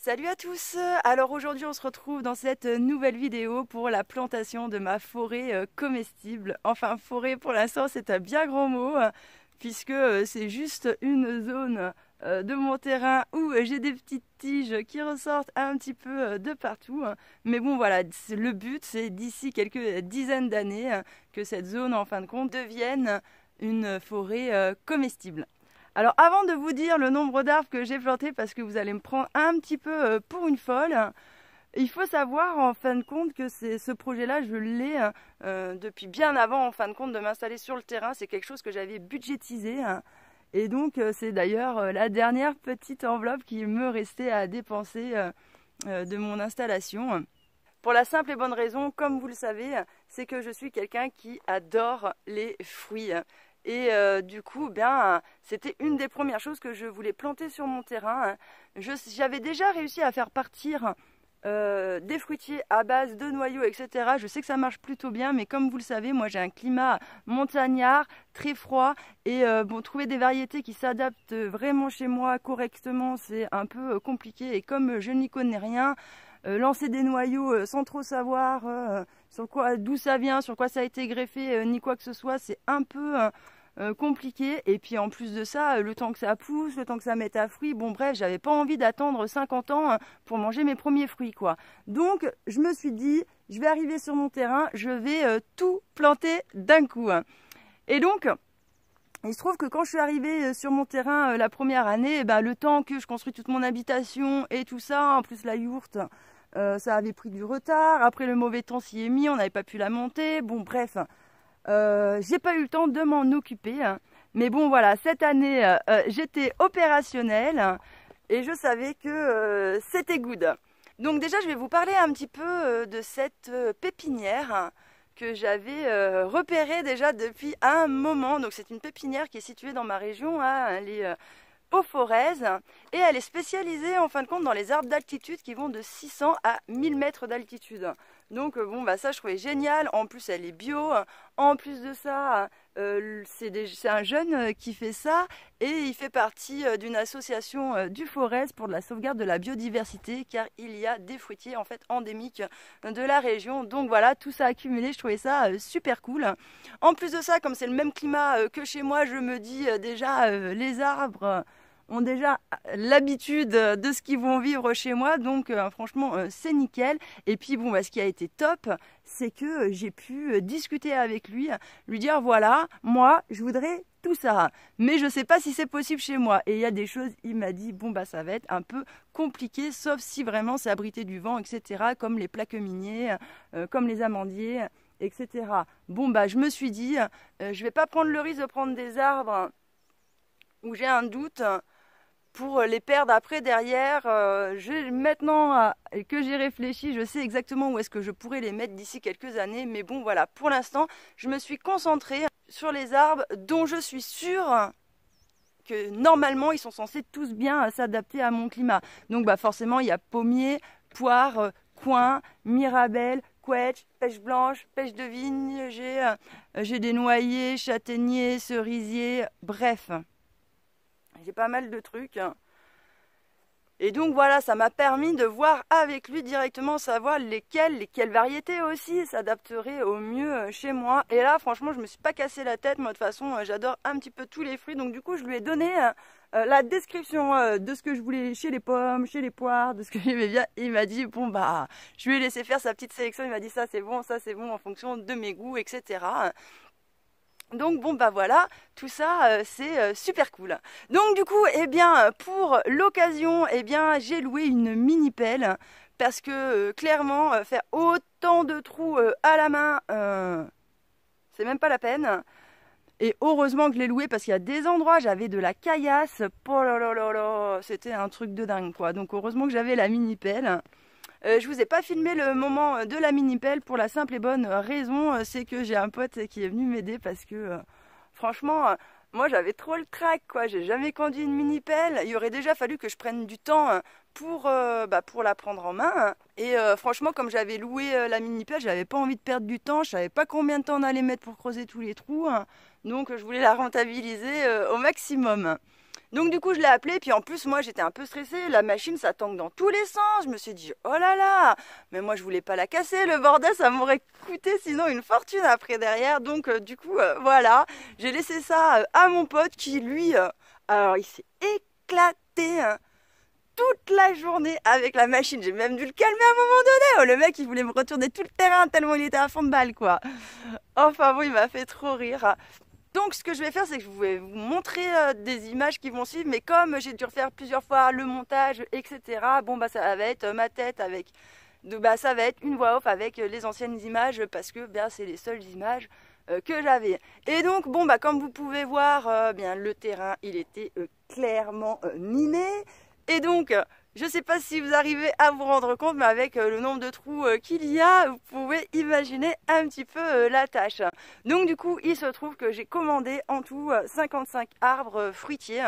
Salut à tous! Alors aujourd'hui on se retrouve dans cette nouvelle vidéo pour la plantation de ma forêt comestible. Enfin forêt pour l'instant c'est un bien grand mot puisque c'est juste une zone de mon terrain où j'ai des petites tiges qui ressortent un petit peu de partout. Mais bon voilà, le but c'est d'ici quelques dizaines d'années que cette zone en fin de compte devienne une forêt comestible. Alors avant de vous dire le nombre d'arbres que j'ai plantés, parce que vous allez me prendre un petit peu pour une folle, il faut savoir en fin de compte que ce projet-là, je l'ai depuis bien avant en fin de compte de m'installer sur le terrain. C'est quelque chose que j'avais budgétisé. Et donc c'est d'ailleurs la dernière petite enveloppe qui me restait à dépenser de mon installation. Pour la simple et bonne raison, comme vous le savez, c'est que je suis quelqu'un qui adore les fruits. Et du coup, c'était une des premières choses que je voulais planter sur mon terrain. J'avais déjà réussi à faire partir des fruitiers à base de noyaux, etc. Je sais que ça marche plutôt bien, mais comme vous le savez, moi j'ai un climat montagnard, très froid. Et trouver des variétés qui s'adaptent vraiment chez moi correctement, c'est un peu compliqué. Et comme je n'y connais rien, lancer des noyaux sans trop savoir d'où ça vient, sur quoi ça a été greffé, ni quoi que ce soit, c'est un peu compliqué. Et puis en plus de ça, le temps que ça pousse, le temps que ça mette à fruits, bon bref, j'avais pas envie d'attendre 50 ans pour manger mes premiers fruits quoi. Donc je me suis dit, je vais arriver sur mon terrain, je vais tout planter d'un coup. Et donc il se trouve que quand je suis arrivée sur mon terrain la première année, le temps que je construis toute mon habitation et tout ça, en plus la yourte, ça avait pris du retard. Après le mauvais temps s'y est mis, on n'avait pas pu la monter. Bon bref, j'ai pas eu le temps de m'en occuper. Mais bon voilà, cette année j'étais opérationnelle et je savais que c'était good. Donc déjà je vais vous parler un petit peu de cette pépinière que j'avais repérée déjà depuis un moment. Donc c'est une pépinière qui est située dans ma région, elle est au Forez, et elle est spécialisée en fin de compte dans les arbres d'altitude qui vont de 600 à 1000 mètres d'altitude. Donc ça je trouvais génial. En plus elle est bio. En plus de ça, c'est un jeune qui fait ça et il fait partie d'une association du Forez pour la sauvegarde de la biodiversité, car il y a des fruitiers en fait endémiques de la région. Donc voilà, tout ça accumulé, je trouvais ça super cool. En plus de ça, comme c'est le même climat que chez moi, je me dis déjà les arbres ont déjà l'habitude de ce qu'ils vont vivre chez moi, donc franchement c'est nickel. Et puis ce qui a été top, c'est que j'ai pu discuter avec lui, lui dire voilà, moi je voudrais tout ça, mais je sais pas si c'est possible chez moi. Et il y a des choses, il m'a dit ça va être un peu compliqué, sauf si vraiment c'est abrité du vent, etc., comme les plaques miniers, comme les amandiers, etc. Je me suis dit, je vais pas prendre le risque de prendre des arbres où j'ai un doute pour les perdre après derrière. Maintenant que j'ai réfléchi, je sais exactement où est-ce que je pourrais les mettre d'ici quelques années. Mais bon voilà, pour l'instant, je me suis concentrée sur les arbres dont je suis sûre que normalement ils sont censés tous bien s'adapter à mon climat. Donc forcément il y a pommier, poire, coing, mirabelle, quetch, pêche blanche, pêche de vigne, j'ai des noyers, châtaigniers, cerisiers, bref. J'ai pas mal de trucs. Et donc voilà, ça m'a permis de voir avec lui directement, savoir lesquelles variétés aussi s'adapteraient au mieux chez moi. Et là, franchement, je me suis pas cassé la tête. Moi, de toute façon, j'adore un petit peu tous les fruits. Donc du coup, je lui ai donné la description de ce que je voulais chez les pommes, chez les poires, de ce que j'aimais bien. Et il m'a dit, je lui ai laissé faire sa petite sélection. Il m'a dit, ça c'est bon en fonction de mes goûts, etc. Donc voilà, tout ça c'est super cool. Donc du coup, pour l'occasion, j'ai loué une mini pelle parce que clairement faire autant de trous à la main, c'est même pas la peine. Et heureusement que je l'ai loué parce qu'il y a des endroits, j'avais de la caillasse, oh là là là là, c'était un truc de dingue quoi. Donc heureusement que j'avais la mini pelle. Je vous ai pas filmé le moment de la mini pelle pour la simple et bonne raison, c'est que j'ai un pote qui est venu m'aider parce que franchement, moi j'avais trop le trac quoi, j'ai jamais conduit une mini pelle, il aurait déjà fallu que je prenne du temps pour la prendre en main. Et franchement, comme j'avais loué la mini pelle, j'avais pas envie de perdre du temps, je savais pas combien de temps on allait mettre pour creuser tous les trous, donc je voulais la rentabiliser au maximum. Donc du coup je l'ai appelé, puis en plus moi j'étais un peu stressée, la machine ça tangue dans tous les sens, je me suis dit oh là là, mais moi je voulais pas la casser, le bordel ça m'aurait coûté sinon une fortune après derrière, donc du coup voilà, j'ai laissé ça à mon pote qui lui, alors il s'est éclaté hein, toute la journée avec la machine, j'ai même dû le calmer à un moment donné, oh, le mec il voulait me retourner tout le terrain tellement il était à fond de balle quoi. Enfin bon il m'a fait trop rire. Donc ce que je vais faire, c'est que je vais vous montrer des images qui vont suivre, mais comme j'ai dû refaire plusieurs fois le montage, etc., bon bah ça va être ma tête avec, ça va être une voix off avec les anciennes images, parce que bien c'est les seules images que j'avais. Et donc bon bah comme vous pouvez voir, bien le terrain il était clairement miné, et donc je ne sais pas si vous arrivez à vous rendre compte, mais avec le nombre de trous qu'il y a, vous pouvez imaginer un petit peu la tâche. Donc du coup, il se trouve que j'ai commandé en tout 55 arbres fruitiers.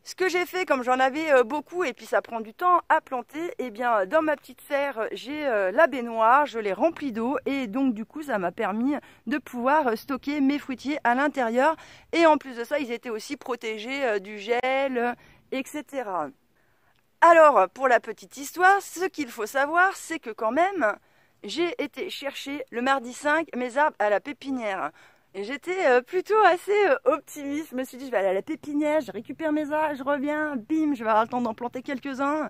Ce que j'ai fait, comme j'en avais beaucoup et puis ça prend du temps à planter, et bien dans ma petite serre, j'ai la baignoire, je l'ai remplie d'eau et donc du coup ça m'a permis de pouvoir stocker mes fruitiers à l'intérieur. Et en plus de ça, ils étaient aussi protégés du gel, etc. Alors, pour la petite histoire, ce qu'il faut savoir, c'est que quand même, j'ai été chercher le mardi 5 mes arbres à la pépinière. Et j'étais plutôt assez optimiste. Je me suis dit, je vais aller à la pépinière, je récupère mes arbres, je reviens, bim, je vais avoir le temps d'en planter quelques-uns.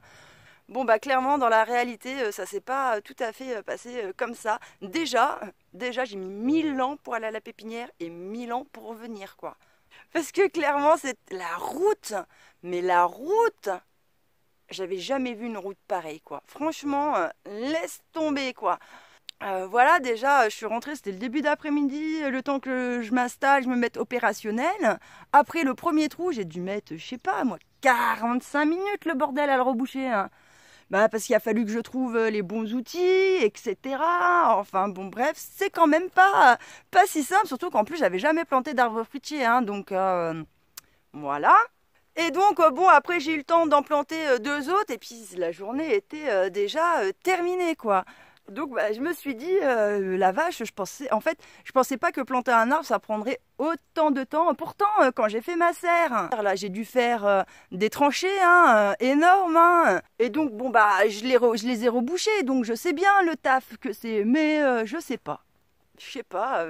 Bon, bah clairement, dans la réalité, ça s'est pas tout à fait passé comme ça. Déjà, j'ai mis 1000 ans pour aller à la pépinière et 1000 ans pour revenir, quoi. Parce que clairement, c'est la route, mais la route... J'avais jamais vu une route pareille, quoi. Franchement, laisse tomber, quoi. Voilà, déjà, je suis rentrée, c'était le début d'après-midi, le temps que je m'installe, je me mette opérationnel. Après le premier trou, j'ai dû mettre, je sais pas, moi, 45 minutes le bordel à le reboucher. Hein. Bah, parce qu'il a fallu que je trouve les bons outils, etc. Enfin, bon, bref, c'est quand même pas si simple, surtout qu'en plus, j'avais jamais planté d'arbres fruitiers, hein, donc voilà. Et donc, bon, après, j'ai eu le temps d'en planter deux autres, et puis la journée était déjà terminée, quoi. Donc, bah, je me suis dit, la vache, je pensais pas que planter un arbre, ça prendrait autant de temps. Pourtant, quand j'ai fait ma serre, là, j'ai dû faire des tranchées, hein, énormes, hein. Et donc, bon, bah, je les ai rebouchées, donc je sais bien le taf que c'est, mais je sais pas. Je sais pas...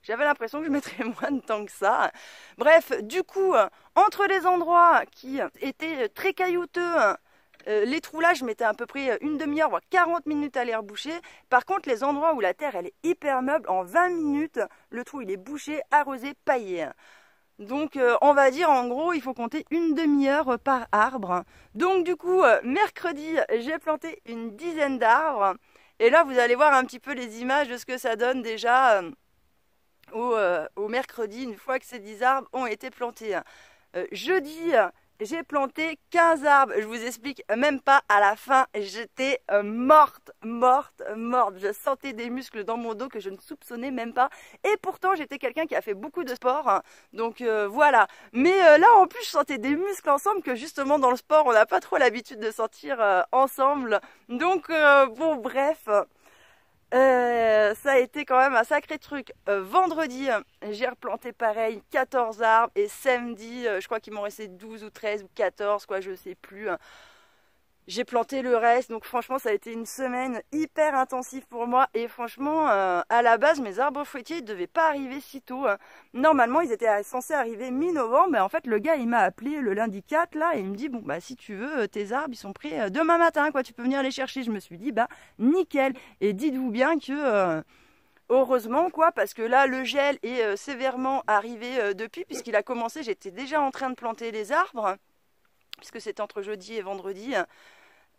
J'avais l'impression que je mettrais moins de temps que ça. Bref, du coup, entre les endroits qui étaient très caillouteux, les trous là, je mettais à peu près une demi-heure, voire 40 minutes à les reboucher. Par contre, les endroits où la terre elle est hyper meuble, en 20 minutes, le trou il est bouché, arrosé, paillé. Donc on va dire en gros, il faut compter une demi-heure par arbre. Donc du coup, mercredi, j'ai planté une dizaine d'arbres. Et là, vous allez voir un petit peu les images de ce que ça donne déjà... au mercredi, une fois que ces 10 arbres ont été plantés. Jeudi, j'ai planté 15 arbres. Je vous explique même pas, à la fin, j'étais morte. Je sentais des muscles dans mon dos que je ne soupçonnais même pas. Et pourtant, j'étais quelqu'un qui a fait beaucoup de sport. Hein. Donc voilà. Mais là, en plus, je sentais des muscles ensemble que justement, dans le sport, on n'a pas trop l'habitude de sentir ensemble. Donc bon, bref... ça a été quand même un sacré truc. Vendredi, j'ai replanté pareil 14 arbres et samedi, je crois qu'il m'en restait 12 ou 13 ou 14, quoi, je sais plus. J'ai planté le reste, donc franchement ça a été une semaine hyper intensive pour moi et franchement à la base mes arbres fruitiers ne devaient pas arriver si tôt. Normalement ils étaient censés arriver mi-novembre, mais en fait le gars il m'a appelé le lundi 4 là et il me dit bon bah si tu veux tes arbres ils sont prêts demain matin quoi, tu peux venir les chercher. Je me suis dit bah nickel, et dites-vous bien que heureusement quoi, parce que là le gel est sévèrement arrivé depuis, puisqu'il a commencé, j'étais déjà en train de planter les arbres puisque c'était entre jeudi et vendredi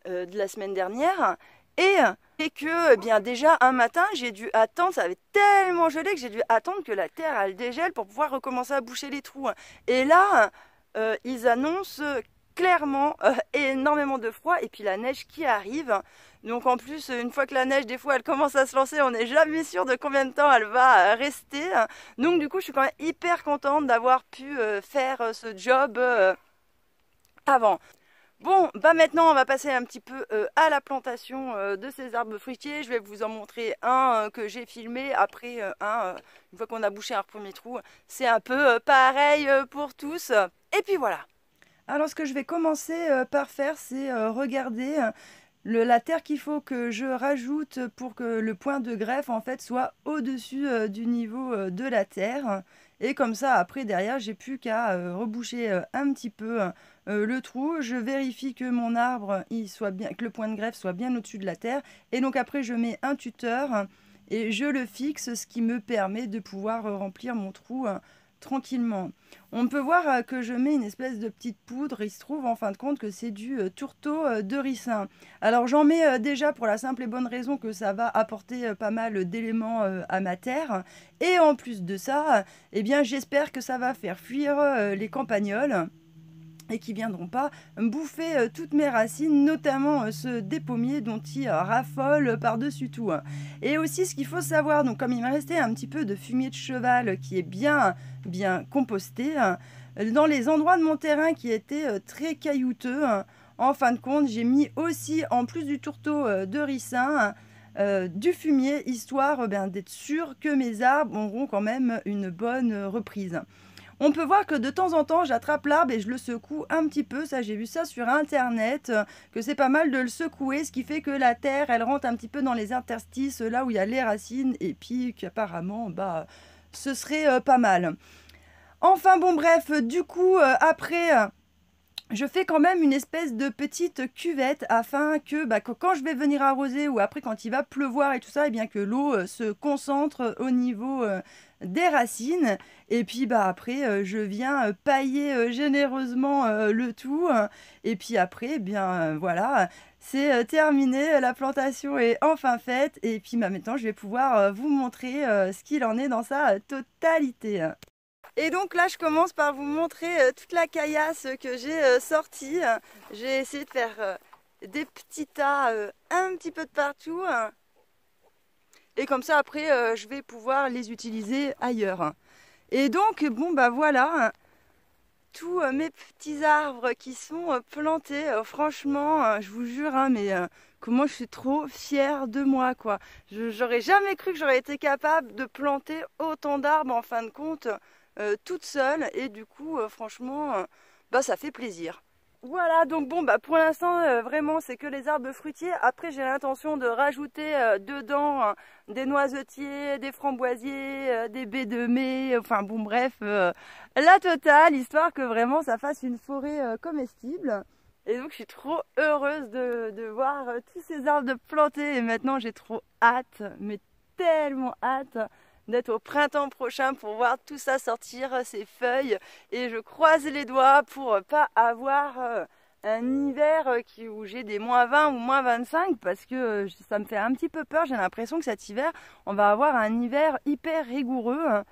de la semaine dernière, et que bien déjà un matin j'ai dû attendre, ça avait tellement gelé que j'ai dû attendre que la terre elle dégèle pour pouvoir recommencer à boucher les trous. Et là ils annoncent clairement énormément de froid et puis la neige qui arrive. Donc en plus, une fois que la neige, des fois, elle commence à se lancer, on n'est jamais sûr de combien de temps elle va rester. Donc du coup, je suis quand même hyper contente d'avoir pu faire ce job avant. Bon, bah maintenant on va passer un petit peu à la plantation de ces arbres fruitiers. Je vais vous en montrer un que j'ai filmé, après une fois qu'on a bouché un premier trou. C'est un peu pareil pour tous. Et puis voilà. Alors ce que je vais commencer par faire, c'est regarder la terre qu'il faut que je rajoute pour que le point de greffe en fait soit au-dessus du niveau de la terre. Et comme ça, après, derrière, j'ai plus qu'à reboucher un petit peu le trou. Je vérifie que mon arbre, que le point de greffe soit bien au-dessus de la terre. Et donc après, je mets un tuteur et je le fixe, ce qui me permet de pouvoir remplir mon trou tranquillement. On peut voir que je mets une espèce de petite poudre. Il se trouve en fin de compte que c'est du tourteau de ricin. Alors j'en mets déjà pour la simple et bonne raison que ça va apporter pas mal d'éléments à ma terre. Et en plus de ça, eh bien j'espère que ça va faire fuir les campagnols et qui viendront pas bouffer toutes mes racines, notamment ceux des pommiers dont ils raffolent par-dessus tout. Et aussi ce qu'il faut savoir, donc comme il m'a resté un petit peu de fumier de cheval qui est bien composté, dans les endroits de mon terrain qui étaient très caillouteux, en fin de compte j'ai mis aussi, en plus du tourteau de ricin, du fumier, histoire d'être sûr que mes arbres auront quand même une bonne reprise. On peut voir que de temps en temps, j'attrape l'arbre et je le secoue un petit peu. Ça, j'ai vu ça sur Internet, que c'est pas mal de le secouer, ce qui fait que la terre, elle rentre un petit peu dans les interstices, là où il y a les racines, et puis qu'apparemment, ce serait pas mal. Enfin, bon, bref, du coup, après... je fais quand même une espèce de petite cuvette afin que quand je vais venir arroser ou après quand il va pleuvoir et tout ça, et bien que l'eau se concentre au niveau des racines. Et puis après je viens pailler généreusement le tout. Et puis après, voilà, c'est terminé, la plantation est enfin faite. Et puis maintenant je vais pouvoir vous montrer ce qu'il en est dans sa totalité. Et donc là, je commence par vous montrer toute la caillasse que j'ai sortie. J'ai essayé de faire des petits tas un petit peu de partout. Et comme ça, après, je vais pouvoir les utiliser ailleurs. Et donc, bon, voilà, tous mes petits arbres qui sont plantés. Franchement, je vous jure, mais comment je suis trop fière de moi, quoi. J'aurais jamais cru que j'aurais été capable de planter autant d'arbres en fin de compte. Toute seule, et du coup franchement ça fait plaisir. Voilà, donc bon pour l'instant vraiment c'est que les arbres fruitiers. Après j'ai l'intention de rajouter dedans des noisetiers, des framboisiers, des baies de mai, enfin bon bref, la totale, histoire que vraiment ça fasse une forêt comestible. Et donc je suis trop heureuse de voir tous ces arbres plantés, et maintenant j'ai trop hâte, mais tellement hâte d'être au printemps prochain pour voir tout ça sortir, ces feuilles. Et je croise les doigts pour pas avoir un hiver où j'ai des -20 ou -25, parce que ça me fait un petit peu peur. J'ai l'impression que cet hiver, on va avoir un hiver hyper rigoureux.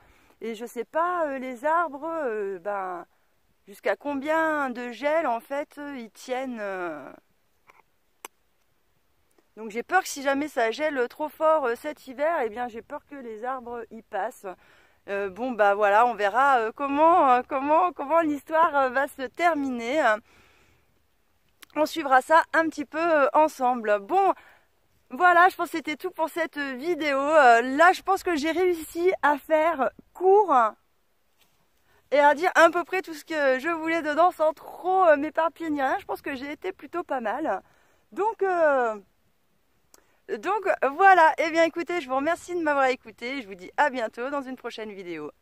Et je sais pas, les arbres, jusqu'à combien de gel en fait ils tiennent. Donc j'ai peur que si jamais ça gèle trop fort cet hiver, eh bien j'ai peur que les arbres y passent. Voilà, on verra comment l'histoire va se terminer. On suivra ça un petit peu ensemble. Bon, voilà, je pense que c'était tout pour cette vidéo. Là, je pense que j'ai réussi à faire court et à dire à peu près tout ce que je voulais dedans sans trop m'éparpiller ni rien. Je pense que j'ai été plutôt pas mal. Donc voilà, et bien écoutez, je vous remercie de m'avoir écouté. Je vous dis à bientôt dans une prochaine vidéo.